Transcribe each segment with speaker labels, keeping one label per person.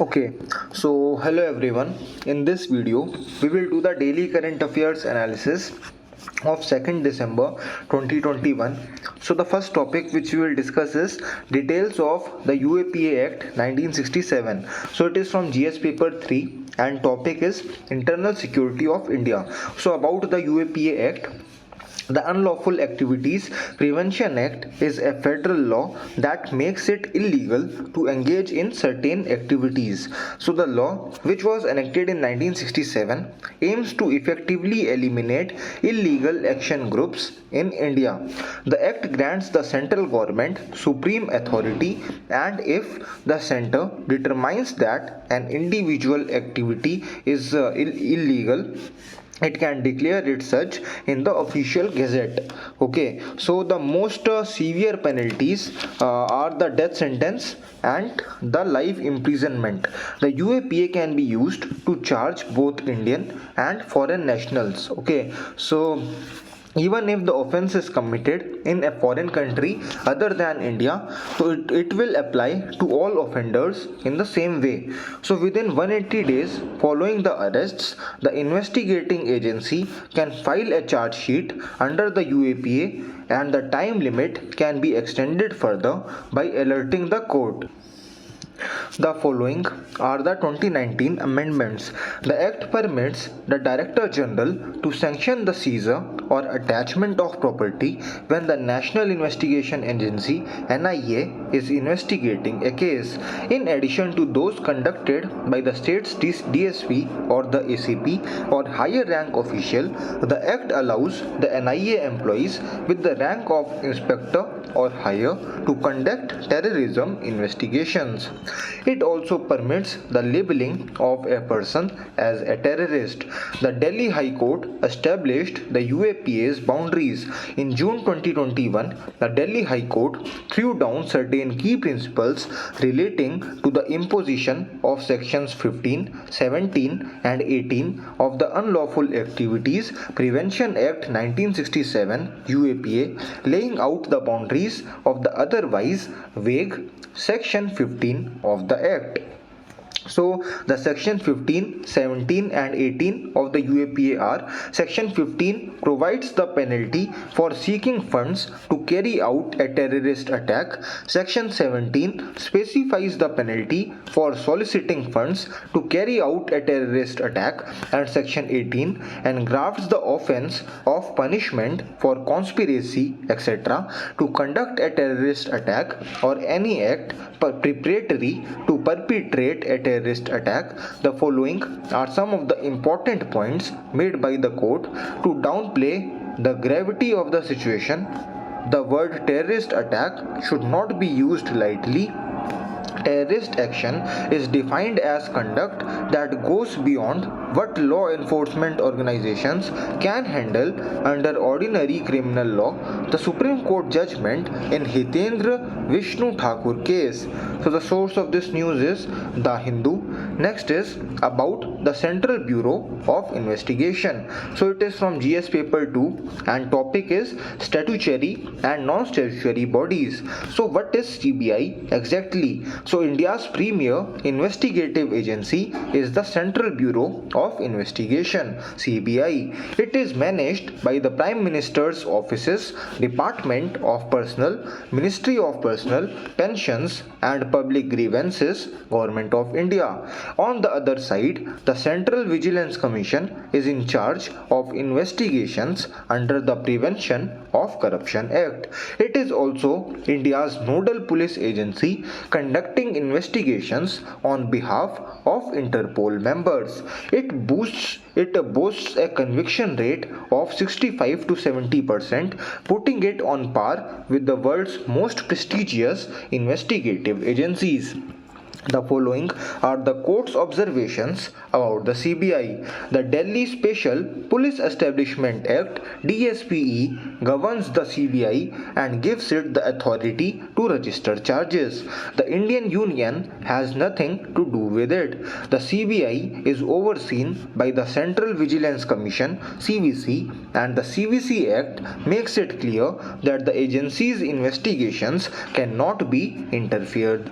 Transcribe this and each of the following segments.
Speaker 1: Okay, so hello everyone. In this video, we will do the daily current affairs analysis of 2nd December 2021. So the first topic which we will discuss is details of the UAPA Act 1967. So it is from GS paper 3 and topic is internal security of India. So about the UAPA Act, the Unlawful Activities Prevention Act is a federal law that makes it illegal to engage in certain activities. So, the law, which was enacted in 1967, aims to effectively eliminate illegal action groups in India. The act grants the central government supreme authority, and if the center determines that an individual activity is illegal, it can declare it such in the official gazette. Okay, so the most severe penalties are the death sentence and the life imprisonment. The UAPA can be used to charge both Indian and foreign nationals. Okay, so even if the offense is committed in a foreign country other than India, so it will apply to all offenders in the same way. So within 180 days following the arrests, the investigating agency can file a charge sheet under the UAPA, and the time limit can be extended further by alerting the court. The following are the 2019 amendments. The Act permits the Director General to sanction the seizure or attachment of property when the National Investigation Agency (NIA) is investigating a case. In addition to those conducted by the state's DSP or the ACP or higher rank official, the Act allows the NIA employees with the rank of inspector or higher to conduct terrorism investigations. It also permits the labeling of a person as a terrorist. The Delhi High Court established the UAPA's boundaries. In June 2021, the Delhi High Court threw down certain key principles relating to the imposition of sections 15, 17 and 18 of the Unlawful Activities Prevention Act 1967 UAPA, laying out the boundaries of the otherwise vague section 15 of the Act. So the section 15, 17 and 18 of the UAPA are: section 15 provides the penalty for seeking funds to carry out a terrorist attack. Section 17 specifies the penalty for soliciting funds to carry out a terrorist attack, and section 18 engrafts the offense of punishment for conspiracy, etc., to conduct a terrorist attack or any act preparatory to perpetrate a terrorist attack. The following are some of the important points made by the court to downplay the gravity of the situation. The word terrorist attack should not be used lightly. Terrorist action is defined as conduct that goes beyond what law enforcement organizations can handle under ordinary criminal law. The Supreme Court judgment in Hitendra Vishnu Thakur case. So the source of this news is The Hindu. Next is about the Central Bureau of Investigation. So it is from GS paper 2 and topic is statutory and non-statutory bodies. So what is CBI exactly? So India's premier investigative agency is the Central Bureau of Investigation (CBI). It is managed by the Prime Minister's offices, Department of Personnel, Ministry of Personnel, Pensions and Public Grievances, Government of India. On the other side, the Central Vigilance Commission is in charge of investigations under the Prevention of Corruption Act. It is also India's nodal police agency conducting investigations on behalf of Interpol members. It boasts a conviction rate of 65 to 70%, putting it on par with the world's most prestigious investigative agencies. The following are the court's observations about the CBI. The Delhi Special Police Establishment Act (DSPE) governs the CBI and gives it the authority to register charges. The Indian Union has nothing to do with it. The CBI is overseen by the Central Vigilance Commission (CVC), and the CVC Act makes it clear that the agency's investigations cannot be interfered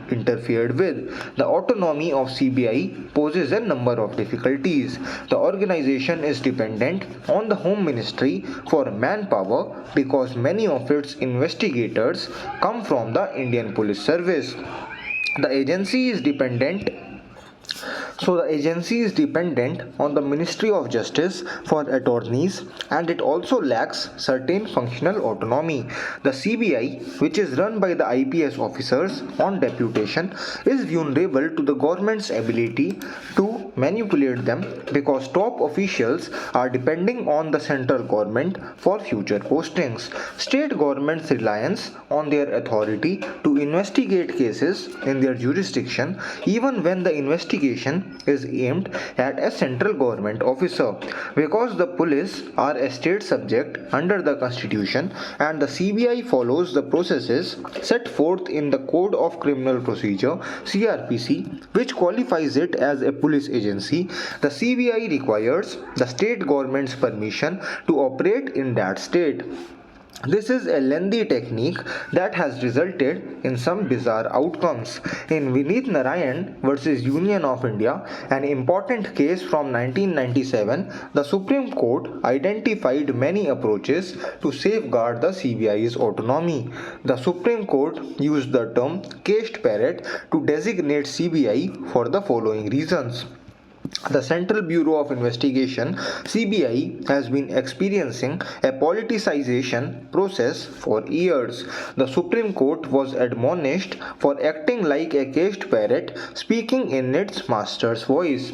Speaker 1: with. The autonomy of CBI poses a number of difficulties. The organization is dependent on the Home Ministry for manpower because many of its investigators come from the Indian Police Service. The agency is dependent on the Ministry of Justice for attorneys, and it also lacks certain functional autonomy. The CBI, which is run by the IPS officers on deputation, is vulnerable to the government's ability to manipulate them because top officials are depending on the central government for future postings. State governments' reliance on their authority to investigate cases in their jurisdiction, even when the investigation is aimed at a central government officer. Because the police are a state subject under the constitution and the CBI follows the processes set forth in the Code of Criminal Procedure CRPC, which qualifies it as a police agency, the CBI requires the state government's permission to operate in that state. This is a lengthy technique that has resulted in some bizarre outcomes. In Vineet Narayan versus Union of India, an important case from 1997, the Supreme Court identified many approaches to safeguard the CBI's autonomy. The Supreme Court used the term caged parrot to designate CBI for the following reasons. The Central Bureau of Investigation (CBI) has been experiencing a politicization process for years. The Supreme Court was admonished for acting like a caged parrot, speaking in its master's voice.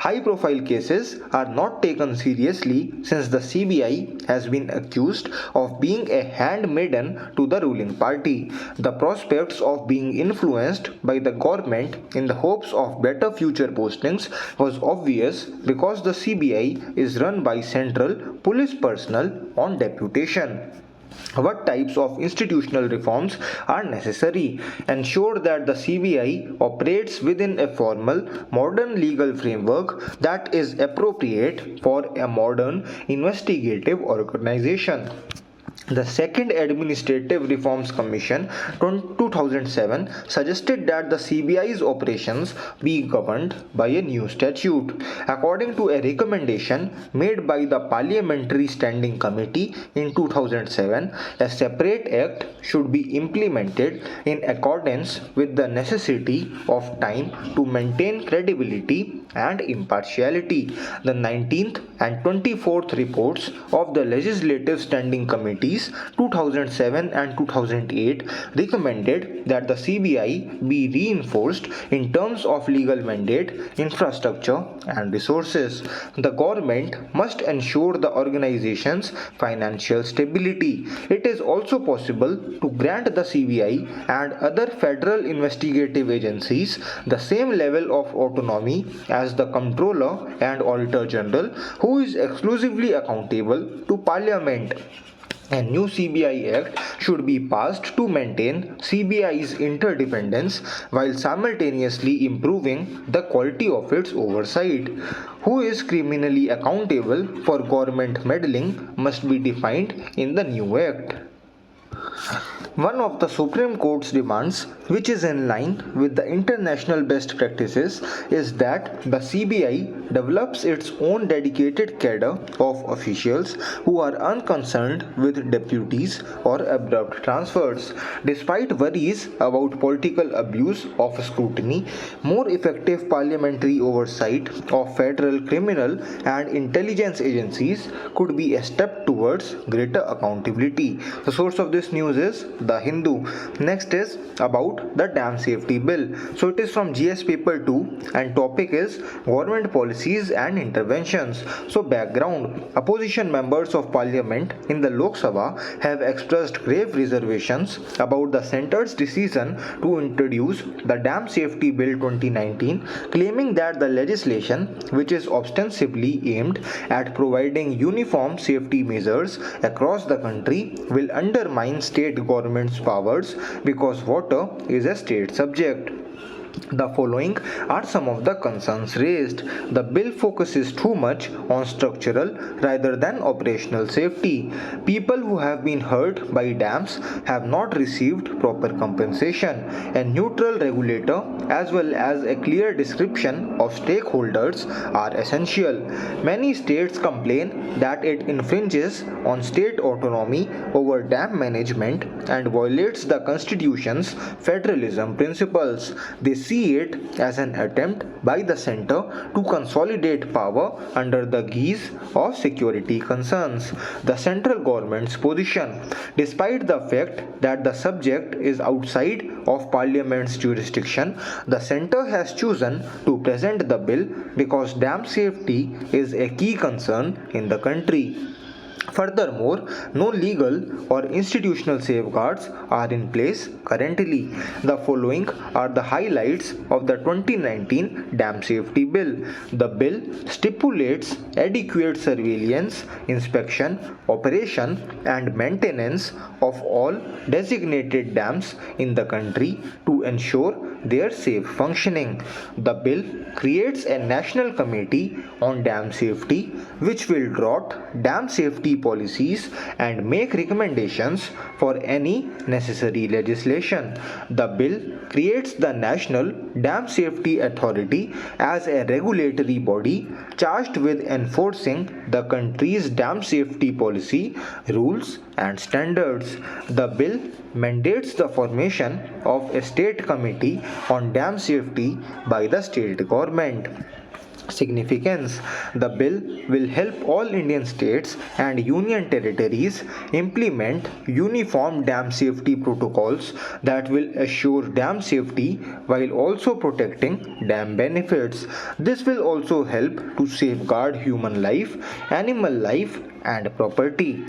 Speaker 1: High-profile cases are not taken seriously since the CBI has been accused of being a handmaiden to the ruling party. The prospects of being influenced by the government in the hopes of better future postings was obvious because the CBI is run by central police personnel on deputation. What types of institutional reforms are necessary? Ensure that the CBI operates within a formal, modern legal framework that is appropriate for a modern investigative organization. The Second Administrative Reforms Commission 2007 suggested that the CBI's operations be governed by a new statute. According to a recommendation made by the Parliamentary Standing Committee in 2007, a separate act should be implemented in accordance with the necessity of time to maintain credibility and impartiality. The 19th and 24th reports of the Legislative Standing Committees 2007 and 2008 recommended that the CBI be reinforced in terms of legal mandate, infrastructure, and resources. The government must ensure the organization's financial stability. It is also possible to grant the CBI and other federal investigative agencies the same level of autonomy as the Comptroller and Auditor General, who is exclusively accountable to Parliament. A new CBI Act should be passed to maintain CBI's interdependence while simultaneously improving the quality of its oversight. Who is criminally accountable for government meddling must be defined in the new Act. One of the Supreme Court's demands, which is in line with the international best practices, is that the CBI develops its own dedicated cadre of officials who are unconcerned with deputies or abrupt transfers. Despite worries about political abuse of scrutiny, more effective parliamentary oversight of federal criminal and intelligence agencies could be a step towards greater accountability. The source of this news is The Hindu. Next is about the Dam Safety Bill. So it is from GS paper 2 and topic is government policies and interventions. So background: opposition members of parliament in the Lok Sabha have expressed grave reservations about the centre's decision to introduce the Dam Safety Bill 2019, claiming that the legislation, which is ostensibly aimed at providing uniform safety measures across the country, will undermine state government's powers because water is a state subject. The following are some of the concerns raised. The bill focuses too much on structural rather than operational safety. People who have been hurt by dams have not received proper compensation. A neutral regulator as well as a clear description of stakeholders are essential. Many states complain that it infringes on state autonomy over dam management and violates the Constitution's federalism principles. They see it as an attempt by the center to consolidate power under the guise of security concerns. The central government's position, despite the fact that the subject is outside of Parliament's jurisdiction, the center has chosen to present the bill because dam safety is a key concern in the country. Furthermore, no legal or institutional safeguards are in place currently. The following are the highlights of the 2019 Dam Safety Bill. The bill stipulates adequate surveillance, inspection, operation, and maintenance of all designated dams in the country to ensure their safe functioning. The bill creates a national committee on dam safety which will draft dam safety policies and make recommendations for any necessary legislation. The bill creates the National Dam Safety Authority as a regulatory body charged with enforcing the country's dam safety policy, rules, and standards. The bill mandates the formation of a state committee on dam safety by the state government. Significance. The bill will help all Indian states and union territories implement uniform dam safety protocols that will assure dam safety while also protecting dam benefits. This will also help to safeguard human life, animal life, and property.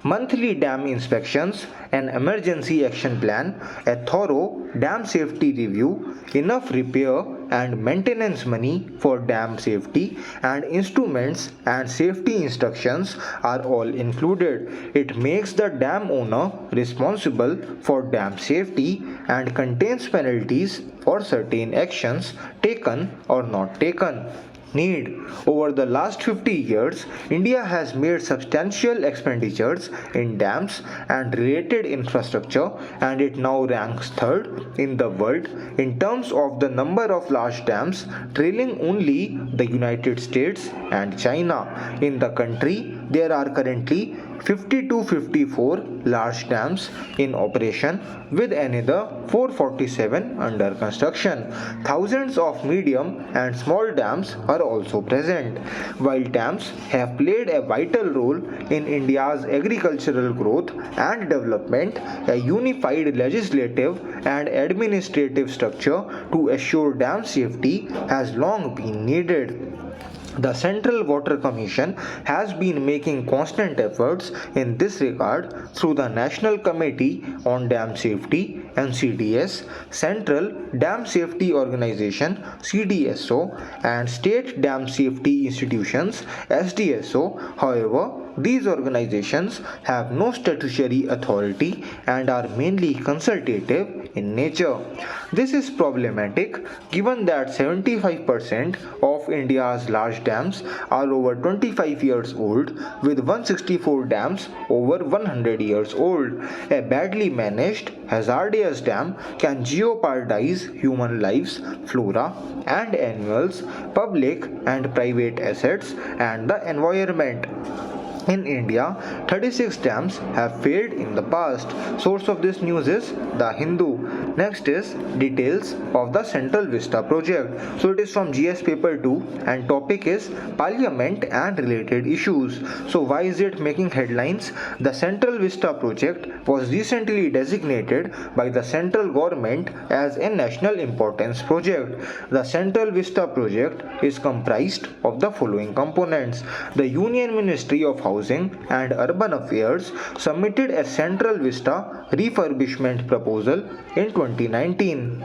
Speaker 1: Monthly dam inspections, an emergency action plan, a thorough dam safety review, enough repair and maintenance money for dam safety, and instruments and safety instructions are all included. It makes the dam owner responsible for dam safety and contains penalties for certain actions taken or not taken. Need. Over the last 50 years, India has made substantial expenditures in dams and related infrastructure, and it now ranks third in the world in terms of the number of large dams, trailing only the United States and China. In the country, there are currently 50 to 54 large dams in operation with another 447 under construction. Thousands of medium and small dams are also present. While dams have played a vital role in India's agricultural growth and development, a unified legislative and administrative structure to assure dam safety has long been needed. The Central Water Commission has been making constant efforts in this regard through the National Committee on Dam Safety (NCDS), Central Dam Safety Organization (CDSO), and State Dam Safety Institutions (SDSO). However, these organizations have no statutory authority and are mainly consultative in nature. This is problematic given that 75% of India's large dams are over 25 years old, with 164 dams over 100 years old. A badly managed, hazardous dam can jeopardize human lives, flora and animals, public and private assets, and the environment. In India, 36 dams have failed in the past. Source of this news is The Hindu. Next is details of the Central Vista project. So it is from GS paper 2 and topic is Parliament and related issues. So why is it making headlines? The Central Vista project was recently designated by the central government as a national importance project. The Central Vista project is comprised of the following components. The Union Ministry of Housing and Urban Affairs submitted a Central Vista refurbishment proposal in 2019.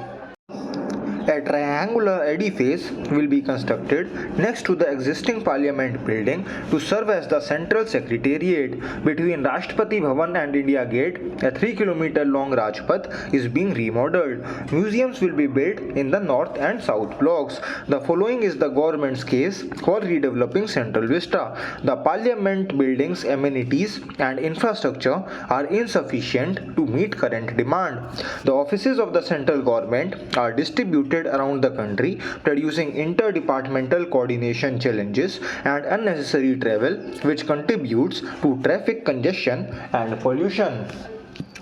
Speaker 1: A A triangular edifice will be constructed next to the existing Parliament building to serve as the central secretariat. Between Rashtrapati Bhavan and India Gate, a 3 km long Rajpath is being remodeled. Museums will be built in the north and south blocks. The following is the government's case for redeveloping Central Vista. The Parliament building's amenities and infrastructure are insufficient to meet current demand. The offices of the central government are distributed around the country, producing interdepartmental coordination challenges and unnecessary travel, which contributes to traffic congestion and pollution.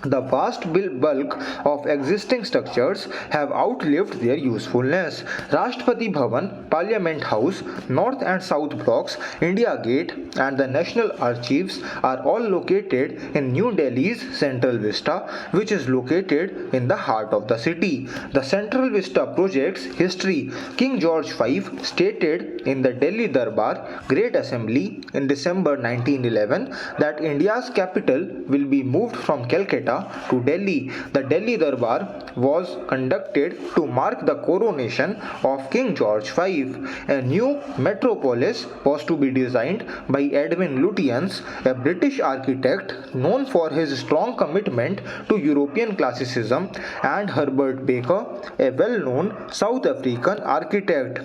Speaker 1: The vast bulk of existing structures have outlived their usefulness. Rashtrapati Bhavan, Parliament House, North and South Blocks, India Gate, and the National Archives are all located in New Delhi's Central Vista, which is located in the heart of the city. The Central Vista project's history. King George V stated in the Delhi Darbar Great Assembly in December 1911 that India's capital will be moved from Calcutta to Delhi. The Delhi Darbar was conducted to mark the coronation of King George V. A new metropolis was to be designed by Edwin Lutyens, a British architect known for his strong commitment to European classicism, and Herbert Baker, a well-known South African architect.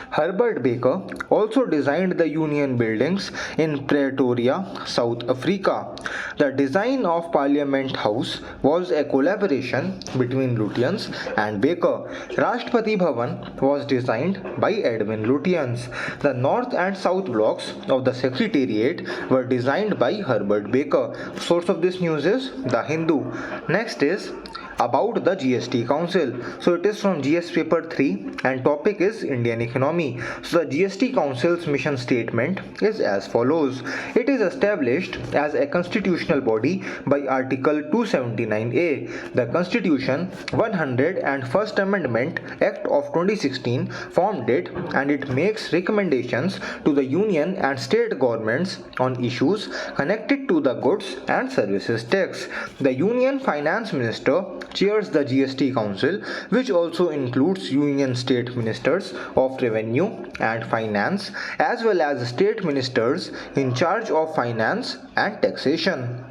Speaker 1: Herbert Baker also designed the Union buildings in Pretoria, South Africa. The design of Parliament House was a collaboration between Lutyens and Baker. Rashtrapati Bhavan was designed by Edwin Lutyens. The north and south blocks of the Secretariat were designed by Herbert Baker. Source of this news is The Hindu. Next is about the GST Council. So it is from GS paper 3 and topic is Indian economy. So the GST Council's mission statement is as follows. It is established as a constitutional body by Article 279A. The Constitution 101st Amendment Act of 2016 formed it, and it makes recommendations to the union and state governments on issues connected to the goods and services tax. The Union Finance Minister chairs the GST Council, which also includes Union State Ministers of Revenue and Finance, as well as state ministers in charge of finance and taxation.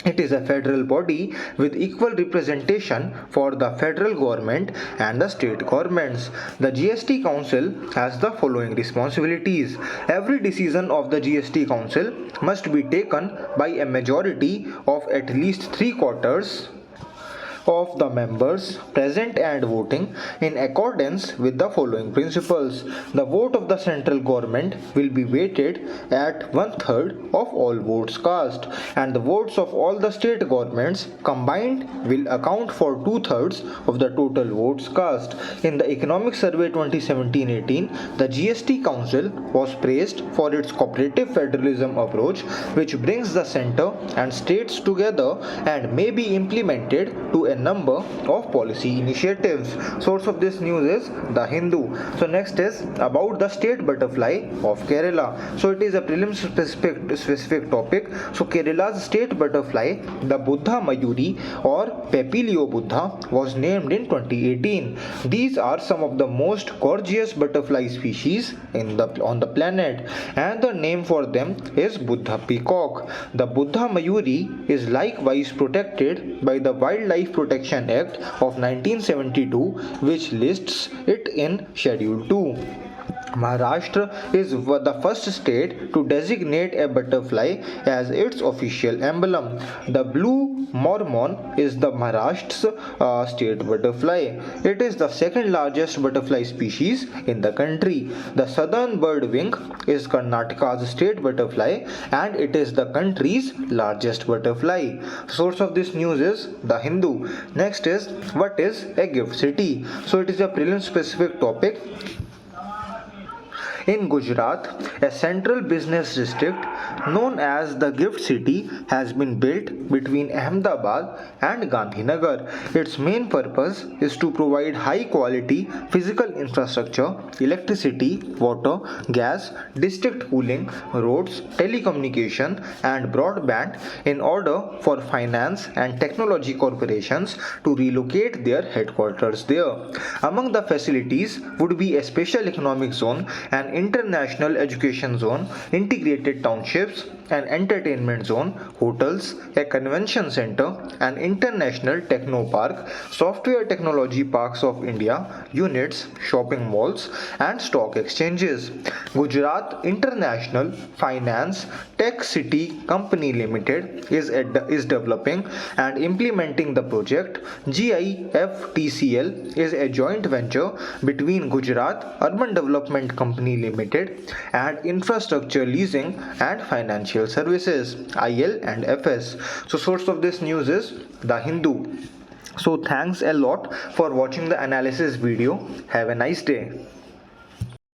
Speaker 1: It is a federal body with equal representation for the federal government and the state governments. The GST Council has the following responsibilities. Every decision of the GST Council must be taken by a majority of at least 3/4 of the members present and voting in accordance with the following principles. The vote of the central government will be weighted at 1/3 of all votes cast, and the votes of all the state governments combined will account for 2/3 of the total votes cast. In the Economic Survey 2017-18, the GST Council was praised for its cooperative federalism approach, which brings the center and states together and may be implemented to a number of policy initiatives. Source of this news is The Hindu. So next is about the state butterfly of Kerala. So it is a prelims specific topic. So Kerala's state butterfly, the Buddha Mayuri or Papilio Buddha, was named in 2018. These are some of the most gorgeous butterfly species on the planet, and the name for them is Buddha peacock. The Buddha Mayuri is likewise protected by the Wildlife Protection Act of 1972, which lists it in Schedule 2. Maharashtra is the first state to designate a butterfly as its official emblem. The blue mormon is the Maharashtra's state butterfly. It is the second largest butterfly species in the country. The southern birdwing is Karnataka's state butterfly, and it is the country's largest butterfly. Source of this news is The Hindu. Next is, what is a gift city? So it is a prelim specific topic. In Gujarat, a central business district known as the Gift City has been built between Ahmedabad and Gandhinagar. Its main purpose is to provide high quality physical infrastructure, electricity, water, gas, district cooling, roads, telecommunication, and broadband in order for finance and technology corporations to relocate their headquarters there. Among the facilities would be a special economic zone, an international education zone, integrated townships, an entertainment zone, hotels, a convention center, an international techno park, software technology parks of India, units, shopping malls, and stock exchanges. Gujarat International Finance Tech City Company Limited is developing and implementing the project. GIFTCL is a joint venture between Gujarat Urban Development Company Limited and Infrastructure Leasing and Financial Services IL and FS. So source of this news is The Hindu. So thanks a lot for watching the analysis video. Have a nice day.